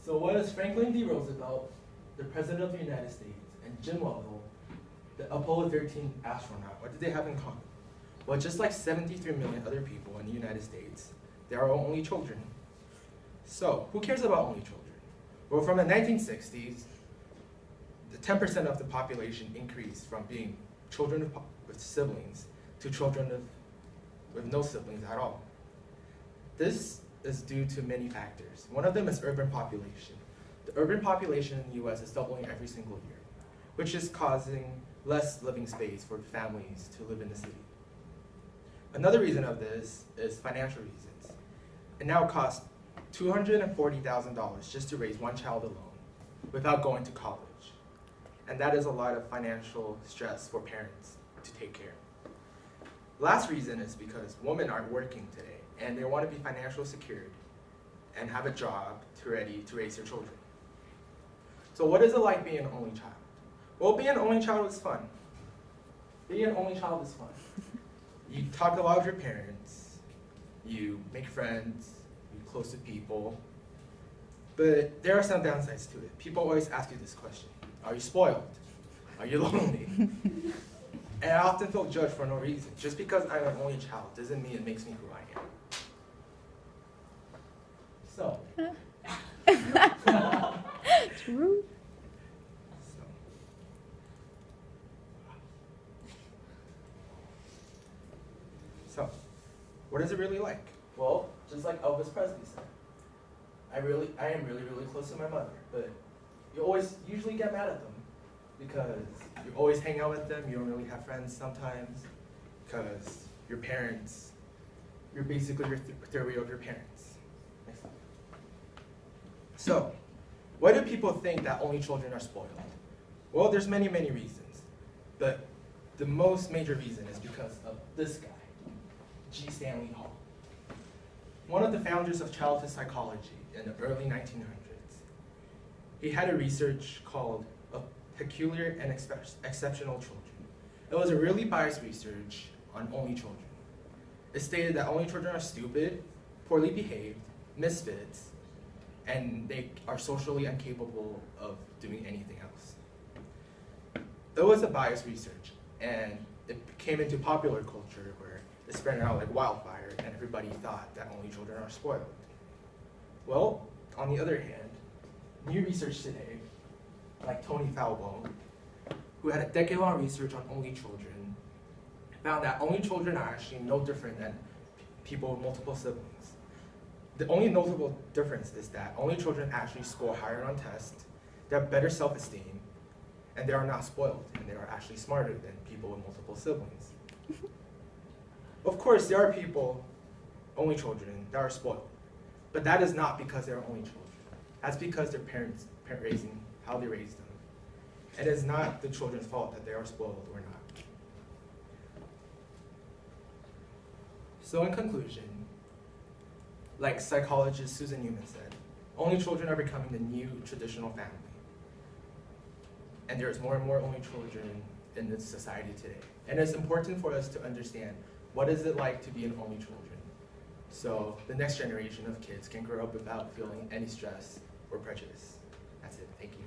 So what is Franklin D. Roosevelt, the President of the United States, and Jim Lovell, the Apollo 13 astronaut, what did they have in common? Well, just like 73 million other people in the United States, they are only children. So, who cares about only children? Well, from the 1960s, the 10% of the population increased from being children with siblings to children with no siblings at all. This is due to many factors. One of them is urban population. The urban population in the US is doubling every single year, which is causing less living space for families to live in the city. Another reason of this is financial reasons. It now costs $240,000 just to raise one child alone without going to college. And that is a lot of financial stress for parents to take care of. Last reason is because women aren't working today and they want to be financially secured and have a job ready to raise their children. So what is it like being an only child? Well, being an only child is fun. Being an only child is fun. You talk a lot with your parents, you make friends, you're close to people, but there are some downsides to it. People always ask you this question: are you spoiled? Are you lonely? And I often feel judged for no reason. Just because I'm an only child doesn't mean it makes me who I am. So. True. So, what is it really like? Well, just like Elvis Presley said, I am really close to my mother, but you usually get mad at them because you always hang out with them, you don't really have friends sometimes, because your parents, you're basically your third wheel of your parents. Next slide. So, why do people think that only children are spoiled? Well, there's many reasons, but the most major reason is because of this guy, G. Stanley Hall. One of the founders of childhood psychology in the early 1900s. He had a research called Peculiar and Exceptional Children. It was a really biased research on only children. It stated that only children are stupid, poorly behaved, misfits, and they are socially incapable of doing anything else. It was a biased research, and it came into popular culture where it spread out like wildfire, and everybody thought that only children are spoiled. Well, on the other hand, new research today, like Tony Falbo, who had a decade-long research on only children, found that only children are actually no different than people with multiple siblings. The only notable difference is that only children actually score higher on tests, they have better self-esteem, and they are not spoiled, and they are actually smarter than people with multiple siblings. Of course, there are people, only children, that are spoiled, but that is not because they're only children. That's because their parents raising how they raised them. It is not the children's fault that they are spoiled or not. So in conclusion, like psychologist Susan Newman said, only children are becoming the new traditional family. And there's more and more only children in this society today. And it's important for us to understand what is it like to be an only children, so the next generation of kids can grow up without feeling any stress or prejudice. That's it. Thank you.